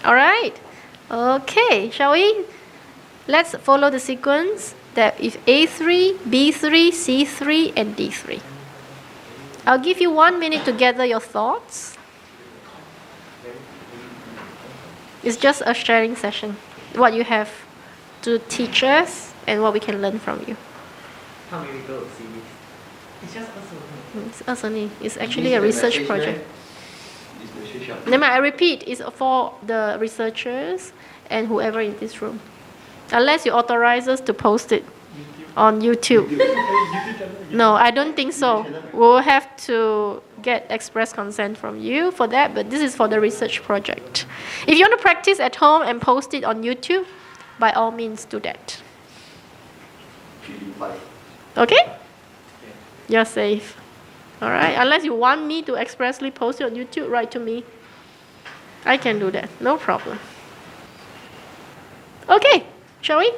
All right. Okay, shall we? Let's follow the sequence that is A3, B3, C3, and D3. I'll give you 1 minute to gather your thoughts. It's just a sharing session. What you have to teach us and what we can learn from you. How many people will see this? It's just us only. It's us only. It's actually a research project. Right? Never mind, I repeat, it's for the researchers and whoever in this room. Unless you authorize us to post it on YouTube. No, I don't think so. We'll have to get express consent from you for that, but this is for the research project. If you want to practice at home and post it on YouTube, by all means do that. Okay? You're safe. All right, unless you want me to expressly post it on YouTube, write to me. I can do that, no problem. Okay, shall we?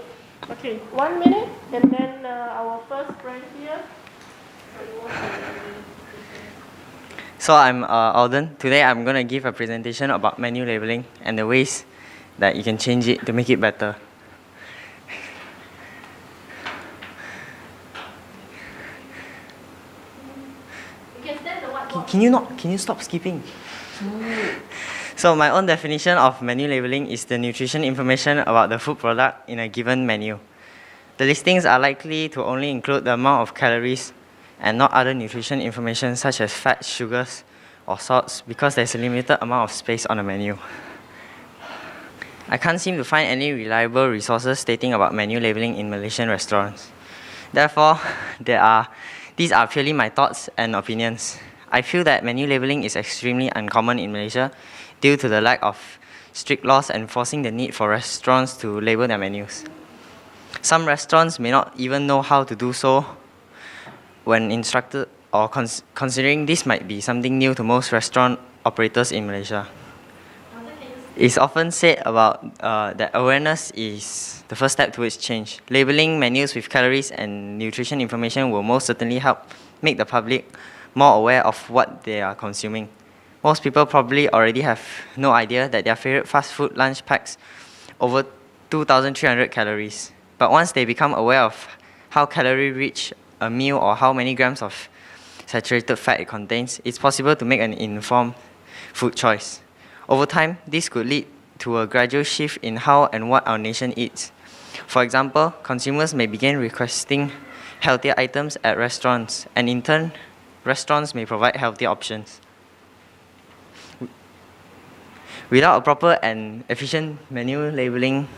Okay, 1 minute, and then our first friend here. So I'm Alden. Today I'm going to give a presentation about menu labeling and the ways that you can change it to make it better. Can you stop skipping? So my own definition of menu labeling is the nutrition information about the food product in a given menu. The listings are likely to only include the amount of calories and not other nutrition information such as fats, sugars, or salts because there's a limited amount of space on the menu. I can't seem to find any reliable resources stating about menu labeling in Malaysian restaurants. Therefore, these are purely my thoughts and opinions. I feel that menu labeling is extremely uncommon in Malaysia due to the lack of strict laws enforcing the need for restaurants to label their menus. Some restaurants may not even know how to do so when instructed, or considering this might be something new to most restaurant operators in Malaysia. It's often said about that awareness is the first step towards change. Labeling menus with calories and nutrition information will most certainly help make the public more aware of what they are consuming. Most people probably already have no idea that their favorite fast food lunch packs over 2,300 calories. But once they become aware of how calorie-rich a meal or how many grams of saturated fat it contains, it's possible to make an informed food choice. Over time, this could lead to a gradual shift in how and what our nation eats. For example, consumers may begin requesting healthier items at restaurants, and in turn, restaurants may provide healthier options. Without a proper and efficient menu labeling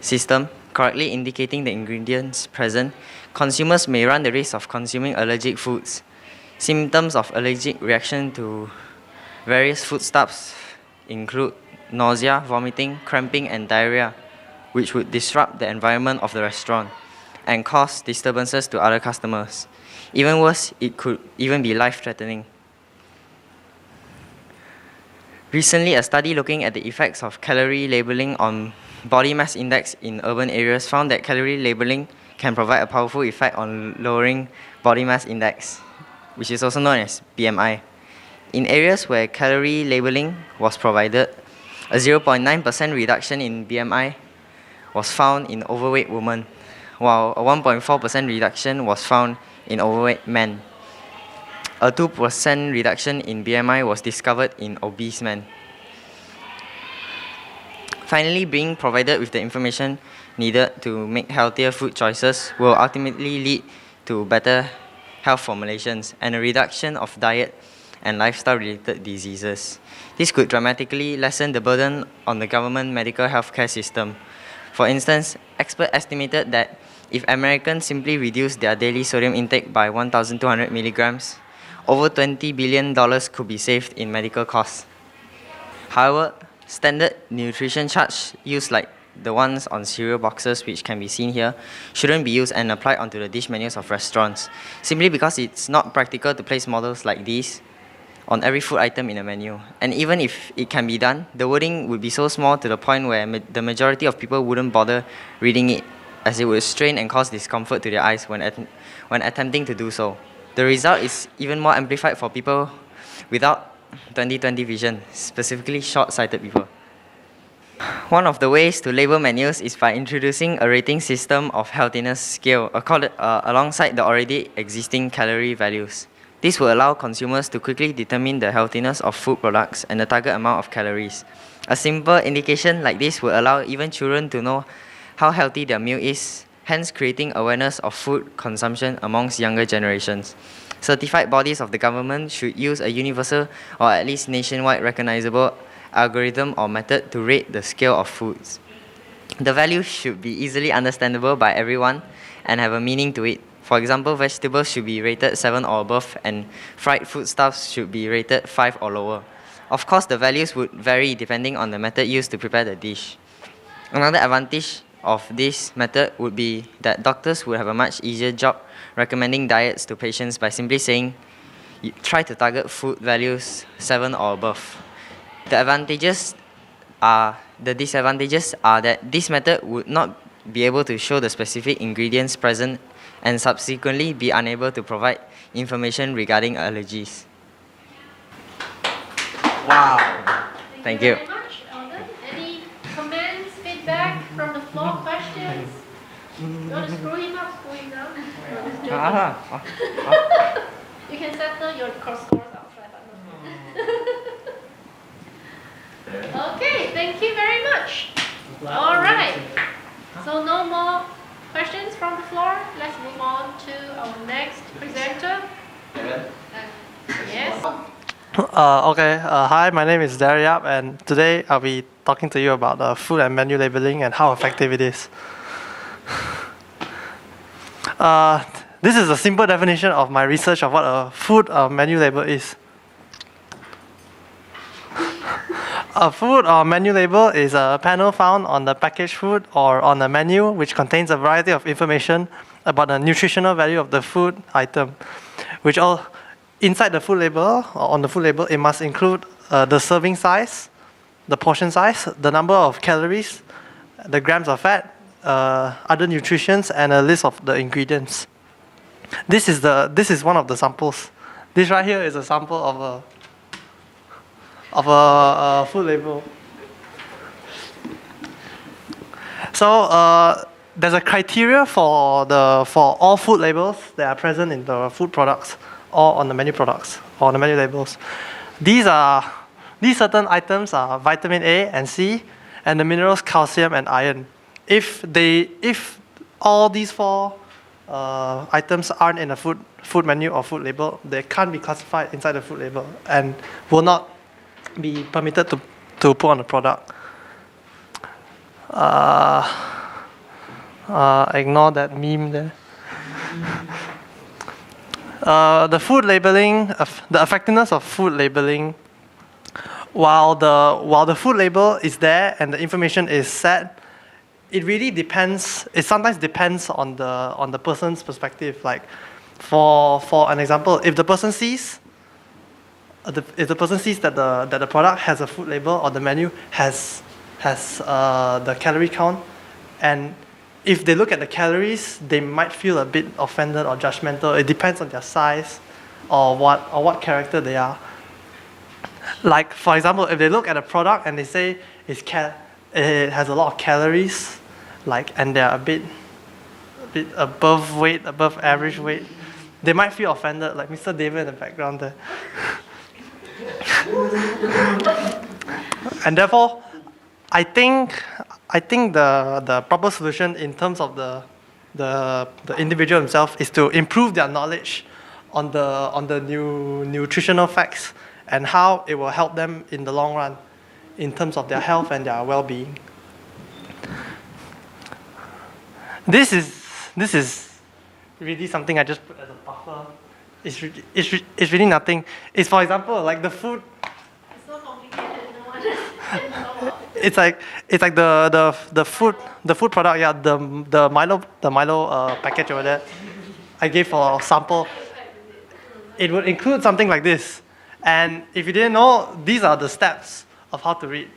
system, correctly indicating the ingredients present, consumers may run the risk of consuming allergic foods. Symptoms of allergic reaction to various foodstuffs include nausea, vomiting, cramping, and diarrhea, which would disrupt the environment of the restaurant and cause disturbances to other customers. Even worse, it could even be life-threatening. Recently, a study looking at the effects of calorie labeling on body mass index in urban areas found that calorie labeling can provide a powerful effect on lowering body mass index, which is also known as BMI. In areas where calorie labeling was provided, a 0.9% reduction in BMI was found in overweight women, while a 1.4% reduction was found in overweight men. A 2% reduction in BMI was discovered in obese men. Finally, being provided with the information needed to make healthier food choices will ultimately lead to better health for Malaysians and a reduction of diet and lifestyle-related diseases. This could dramatically lessen the burden on the government medical healthcare system. For instance, experts estimated that if Americans simply reduced their daily sodium intake by 1,200 milligrams, over $20 billion could be saved in medical costs. However, standard nutrition charts used like the ones on cereal boxes, which can be seen here, shouldn't be used and applied onto the dish menus of restaurants, simply because it's not practical to place models like these on every food item in a menu. And even if it can be done, the wording would be so small to the point where the majority of people wouldn't bother reading it, as it would strain and cause discomfort to their eyes when attempting to do so. The result is even more amplified for people without 20/20 vision, specifically short-sighted people. One of the ways to label menus is by introducing a rating system of healthiness scale alongside the already existing calorie values. This will allow consumers to quickly determine the healthiness of food products and the target amount of calories. A simple indication like this will allow even children to know how healthy their meal is, hence creating awareness of food consumption amongst younger generations. Certified bodies of the government should use a universal or at least nationwide recognizable algorithm or method to rate the scale of foods. The values should be easily understandable by everyone and have a meaning to it. For example, vegetables should be rated 7 or above and fried foodstuffs should be rated 5 or lower. Of course, the values would vary depending on the method used to prepare the dish. Another advantage of this method would be that doctors would have a much easier job recommending diets to patients by simply saying, try to target food values 7 or above. The disadvantages are that this method would not be able to show the specific ingredients present and subsequently be unable to provide information regarding allergies. Wow. Thank you. Very much, Alden. Any comments, feedback from the floor, questions? You want to screw him up, screw him down? No, just joking. You can settle your scores outside. Okay, thank you very much. All right. So no more questions from the floor. Let's move on to our next presenter. Yes. Hi, my name is Daryab, and today I'll be talking to you about food and menu labeling and how effective it is. This is a simple definition of my research of what a food menu label is. A food or menu label is a panel found on the packaged food or on a menu which contains a variety of information about the nutritional value of the food item, which all inside the food label or on the food label, it must include the serving size, the portion size, the number of calories, the grams of fat, other nutrients, and a list of the ingredients. This is one of the samples. This right here is a sample of a food label. So there's a criteria for all food labels that are present in the food products or on the menu products or on the menu labels. These certain items are vitamin A and C, and the minerals calcium and iron. If all these four items aren't in a food menu or food label, they can't be classified inside the food label and will not be permitted to put on the product. Ignore that meme there. The food labeling, the effectiveness of food labeling, while the food label is there and the information is set, it really depends. It sometimes depends on the person's perspective. Like, for an example, if the person sees that the product has a food label or the menu has the calorie count, and if they look at the calories, they might feel a bit offended or judgmental. It depends on their size or what character they are. Like, for example, if they look at a product and they say it has a lot of calories, and they're a bit above average weight, they might feel offended, like Mr. David in the background there. And therefore, I think the proper solution in terms of the individual himself is to improve their knowledge on the new nutritional facts and how it will help them in the long run in terms of their health and their well-being. This is really something I just put as a buffer. It's really nothing. It's, for example, like the food. It's so complicated. No one understands. It's like the food product. Yeah, the Milo package over there. I gave for a sample. It would include something like this. And if you didn't know, these are the steps of how to read.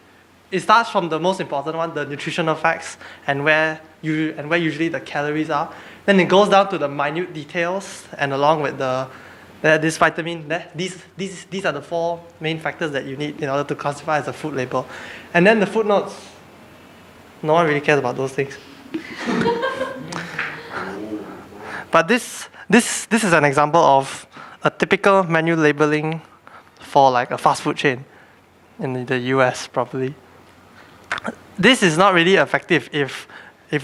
It starts from the most important one, the nutritional facts, and where usually the calories are. Then it goes down to the minute details, and along with the This vitamin, these are the 4 main factors that you need in order to classify as a food label. And then the footnotes, no one really cares about those things. But this is an example of a typical menu labeling for like a fast food chain in the US probably. This is not really effective if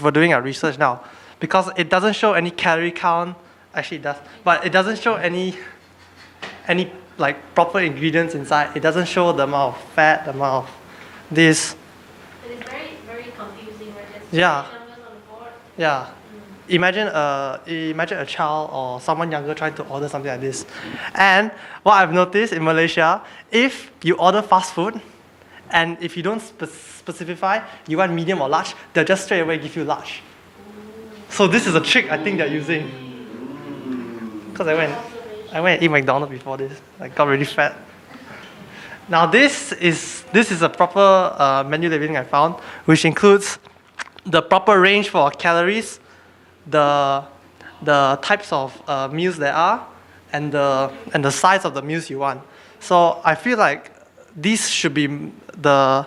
we're doing our research now, because it doesn't show any calorie count. Actually it does, but it doesn't show any like proper ingredients inside. It doesn't show the amount of fat, the amount of this. It is very, very confusing, right? There's Yeah. numbers on the board. Yeah. Imagine a child or someone younger trying to order something like this. And what I've noticed in Malaysia, if you order fast food, and if you don't specify you want medium or large, they'll just straight away give you large. So this is a trick I think they're using. Because I went and eat McDonald's before this. I got really fat. Now this is a proper menu labeling I found, which includes the proper range for calories, the types of meals there are, and the size of the meals you want. So I feel like these should be the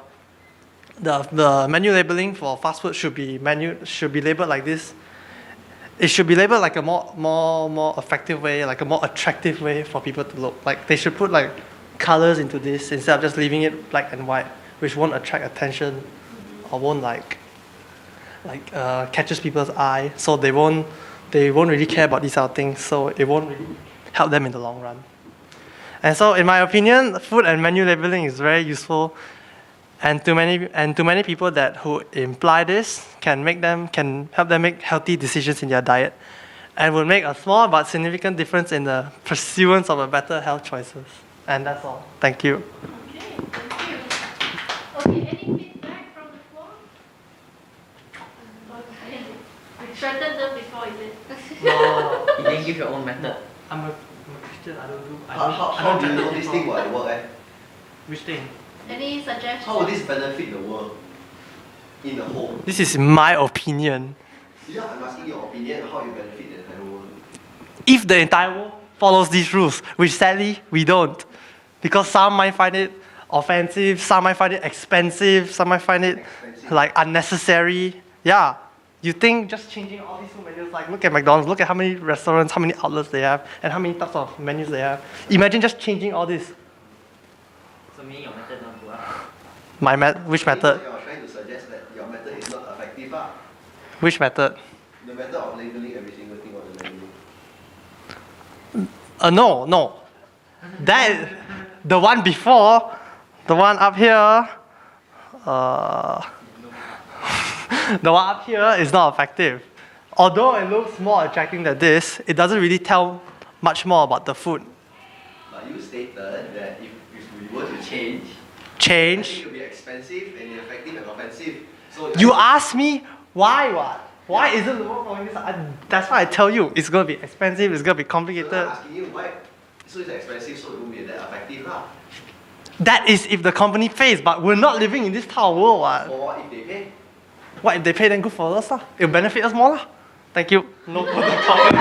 menu labeling for fast food should be labeled like this. It should be labeled like a more effective way, like a more attractive way for people to look. Like they should put like colors into this instead of just leaving it black and white, which won't attract attention or won't catches people's eye. So they won't really care about these sort of things. So it won't really help them in the long run. And so, in my opinion, food and menu labeling is very useful, and to many people who imply this can help them make healthy decisions in their diet, and will make a small but significant difference in the pursuance of a better health choices. And that's all. Thank you. Okay, thank you. Okay, any feedback from the floor? Okay. I threatened them before, is it? No, you didn't give your own method. I'm a Christian. I don't do. How do you know this thing will work? Which thing? Any suggestions? How will this benefit the world in the whole? This is my opinion. Yeah, I'm asking your opinion how you benefit the entire world. If the entire world follows these rules, which sadly we don't, because some might find it offensive, some might find it expensive, some might find it like unnecessary. Yeah. You think just changing all these food menus, like look at McDonald's, look at how many restaurants, how many outlets they have, and how many types of menus they have. Imagine just changing all this. So meaning your method not work. Which method? You're trying to suggest that your method is not effective. Which method? The method of labeling every single thing on the menu. No. That the one before, the one up here, the one up here is not effective. Although it looks more attractive than this, it doesn't really tell much more about the food. But you stated that if we were to change, it would be expensive and ineffective and offensive. So You asked me why what? Why isn't the world following this? That's why I tell you, it's going to be expensive, it's going to be complicated. So I'm asking you why. So it's expensive, so it won't be that effective lah. That is if the company pays, but we're not living in this type of world. What? Or what if they pay? What if they pay, then good for us? It'll benefit us more. Thank you. No further comment.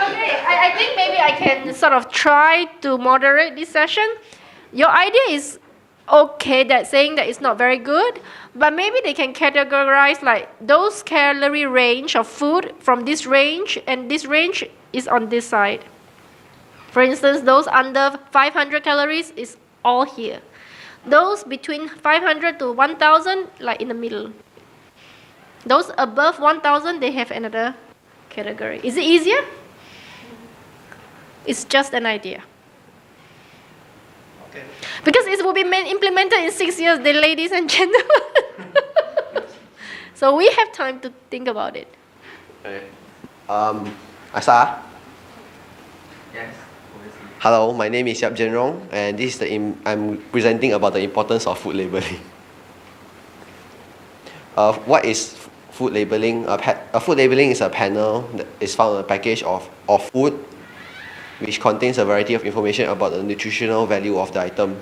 Okay, I think maybe I can sort of try to moderate this session. Your idea is okay, that saying that it's not very good, but maybe they can categorize like those calorie range of food from this range, and this range is on this side. For instance, those under 500 calories is all here. Those between 500 to 1,000, like in the middle. Those above 1,000, they have another category. Is it easier? It's just an idea. Okay. Because it will be implemented in 6 years, ladies and gentlemen. So we have time to think about it. Okay. Asa. Yes, obviously. Hello, my name is Yap Jenrong, and this is I'm presenting about the importance of food labeling. What is food labeling? Food labeling is a panel that is found on a package of food, which contains a variety of information about the nutritional value of the item.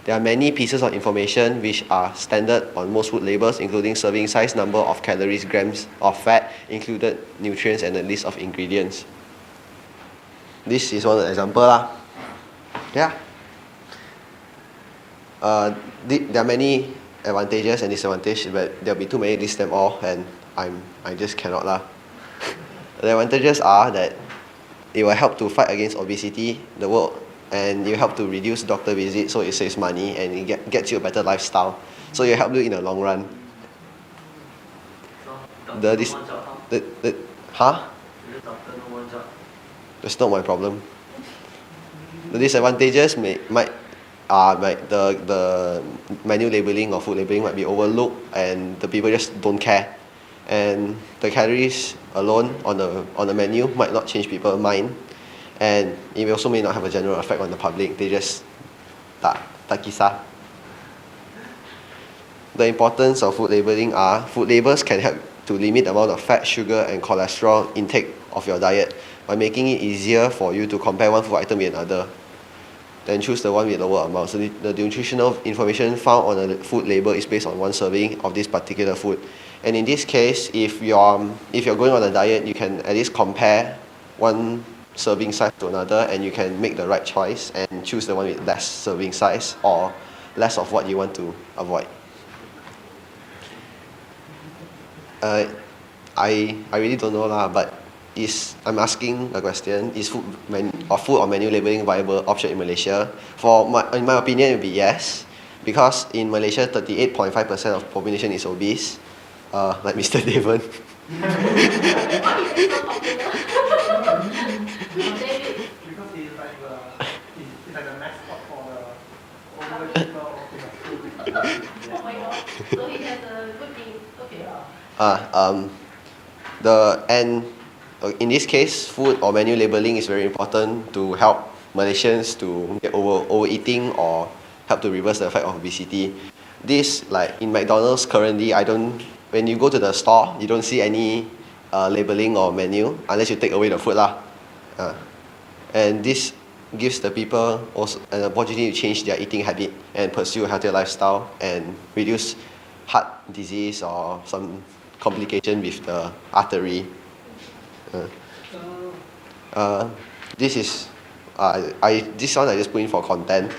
There are many pieces of information which are standard on most food labels, including serving size, number of calories, grams of fat, included nutrients, and a list of ingredients. This is one example lah. Yeah. There are many advantages and disadvantages, but there'll be too many to list them all, and I just cannot lah. The advantages are that it will help to fight against obesity, the world, and it will help to reduce doctor visits, so it saves money and it gets you a better lifestyle. So it will help you in the long run. Huh? That's not my problem. The disadvantages might the menu labeling or food labeling might be overlooked and the people just don't care. And the calories alone on the menu might not change people's mind, and it also may not have a general effect on the public. They just tak kisah. The importance of food labeling are food labels can help to limit the amount of fat, sugar and cholesterol intake of your diet by making it easier for you to compare one food item with another. Then choose the one with lower amount. So the nutritional information found on the food label is based on one serving of this particular food. And in this case, if you're going on a diet, you can at least compare one serving size to another, and you can make the right choice and choose the one with less serving size or less of what you want to avoid. I really don't know lah, but I'm asking a question: is food or menu labeling viable option in Malaysia? In my opinion, it would be yes, because in Malaysia, 38.5% of population is obese, like Mr. Devon. Because he's like the mascot for the overweight people in the food. Oh my god. So he has a good thing. Okay. In this case, food or menu labeling is very important to help Malaysians to get overeating or help to reverse the effect of obesity. This, like in McDonald's currently, when you go to the store, you don't see any labeling or menu unless you take away the food lah. And this gives the people also an opportunity to change their eating habit and pursue a healthier lifestyle and reduce heart disease or some complication with the artery. This one I just put in for content.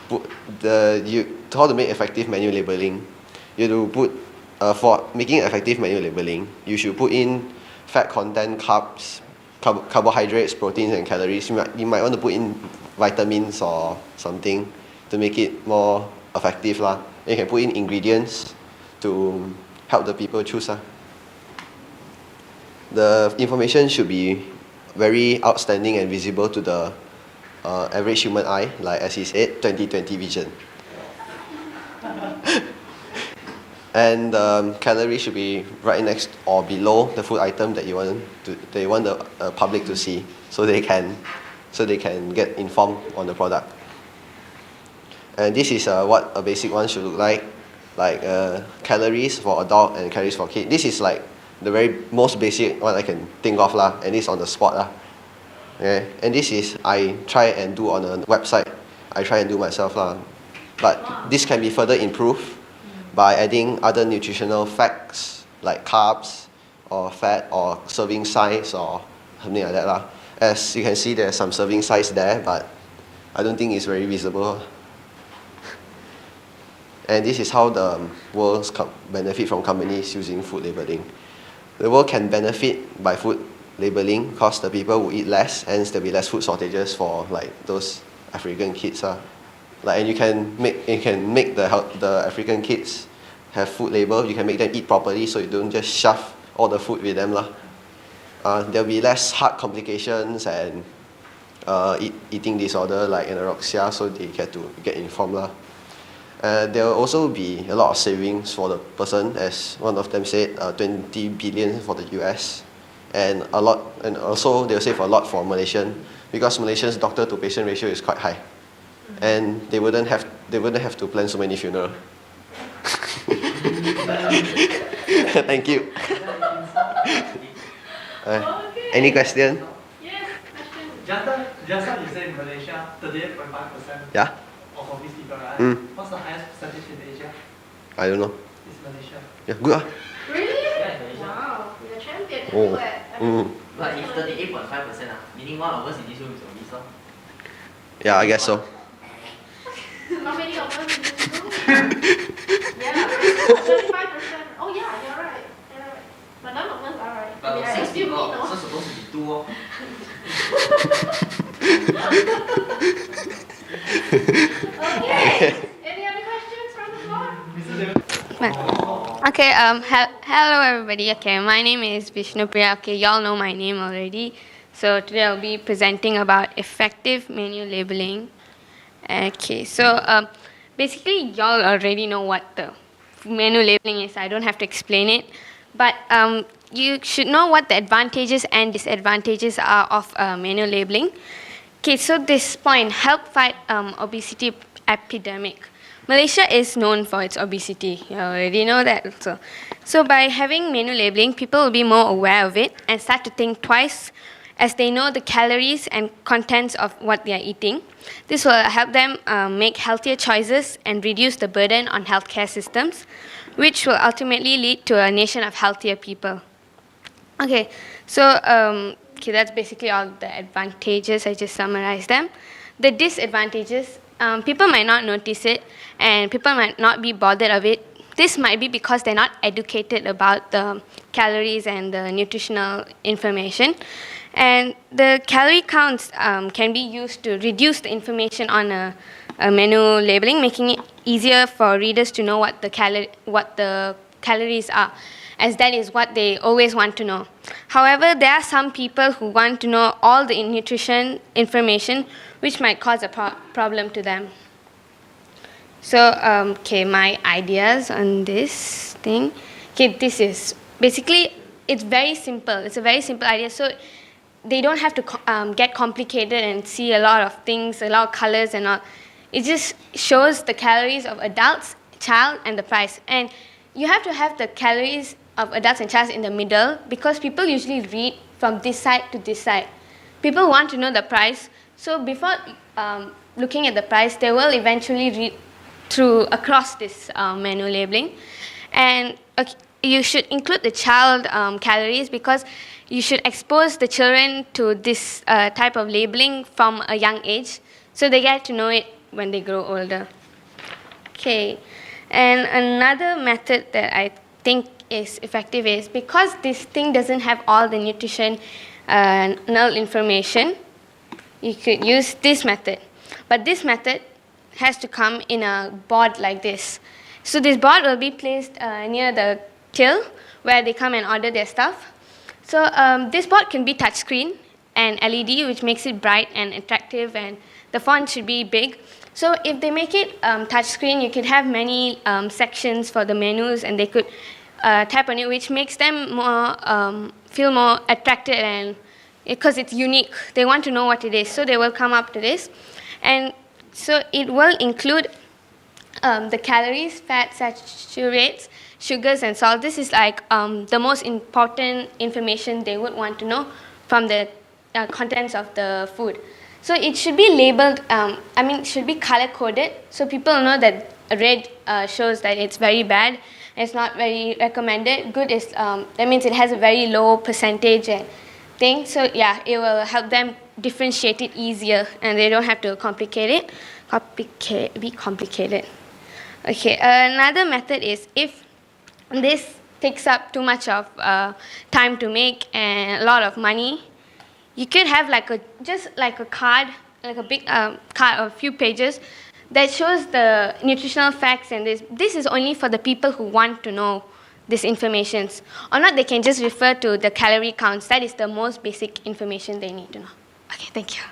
How to make effective menu labeling. You have to put for making effective menu labeling, you should put in fat content, carbs, carbohydrates, proteins, and calories. You might want to put in vitamins or something to make it more effective lah. You can put in ingredients to help the people choose lah. The information should be very outstanding and visible to the average human eye, like as he said, 20/20 vision. And calories should be right next or below the food item that you want the public to see, so they can get informed on the product. And this is what a basic one should look like calories for adult and calories for kid. This is like the very most basic one I can think of lah, and it's on the spot lah. Okay? And this is I try and do on a website. I try and do myself lah. But this can be further improved by adding other nutritional facts like carbs or fat or serving size or something like that lah. As you can see, there's some serving size there, but I don't think it's very visible. And this is how the world benefit from companies using food labeling. The world can benefit by food labeling because the people will eat less, hence there'll be less food shortages for like those African kids. And you can make the African kids have food label. You can make them eat properly, so you don't just shove all the food with them lah. There'll be less heart complications and eating disorder like anorexia, so they get informed lah. There will also be a lot of savings for the person, as one of them said, 20 billion for the US, and also they'll save a lot for Malaysian, because Malaysia's doctor to patient ratio is quite high, and they wouldn't have to plan so many funerals. Thank you. Any question? Yes, question. Just now you said in Malaysia, 38.5%. Yeah. Of obese people, right? What's the highest percentage in Asia? I don't know. It's Malaysia. Yeah, good. Really? Yeah, Malaysia. Wow, you're a champion Oh. everywhere. But if 38.5%, meaning one of us in this room is obese, lor. Yeah, I guess so. How many of us in this room? Yeah, 35%. Oh yeah, you're right. You're right. But none of us are right. But I 6 assume people, me, no? so supposed to be 2 lor. Okay. Any other questions from the floor? Okay, hello everybody. Okay, my name is Vishnupriya. Okay, y'all know my name already. So today I'll be presenting about effective menu labeling. Okay, so basically y'all already know what the menu labeling is. I don't have to explain it. But you should know what the advantages and disadvantages are of menu labeling. Okay, so this point, help fight obesity epidemic. Malaysia is known for its obesity. You already know that also. So by having menu labeling, people will be more aware of it and start to think twice as they know the calories and contents of what they are eating. This will help them make healthier choices and reduce the burden on healthcare systems, which will ultimately lead to a nation of healthier people. Okay, so okay, that's basically all the advantages. I just summarized them. The disadvantages, people might not notice it and people might not be bothered of it. This might be because they're not educated about the calories and the nutritional information. And the calorie counts can be used to reduce the information on a menu labeling, making it easier for readers to know what the calories are, as that is what they always want to know. However, there are some people who want to know all the nutrition information, which might cause a problem to them. So, okay, my ideas on this thing. Okay, this is basically, it's very simple. It's a very simple idea. So they don't have to get complicated and see a lot of things, a lot of colors and all. It just shows the calories of adults, child, and the price. And you have to have the calories of adults and child in the middle because people usually read from this side to this side. People want to know the price. So before looking at the price, they will eventually read through across this menu labeling. And you should include the child calories because you should expose the children to this type of labeling from a young age so they get to know it when they grow older. Okay, and another method that I think is effective is because this thing doesn't have all the nutritional information, you could use this method. But this method has to come in a board like this. So this board will be placed near the till where they come and order their stuff. So this board can be touchscreen and LED, which makes it bright and attractive, and the font should be big. So if they make it touchscreen, you could have many sections for the menus, and they could tap on it, which makes them more feel more attracted, and because it's unique, they want to know what it is, so they will come up to this. And so it will include the calories, fats, saturates, sugars, and salt. This is like the most important information they would want to know from the contents of the food. So it should be labeled, it should be color coded so people know that red shows that it's very bad, it's not very recommended. Good is, that means it has a very low percentage and thing. So yeah, it will help them differentiate it easier and they don't have to be complicated. Okay, another method is if this takes up too much of time to make and a lot of money, you could have just like a card, like a big card of a few pages that shows the nutritional facts, and this is only for the people who want to know this information. Or not, they can just refer to the calorie counts. That is the most basic information they need to know. Okay, thank you.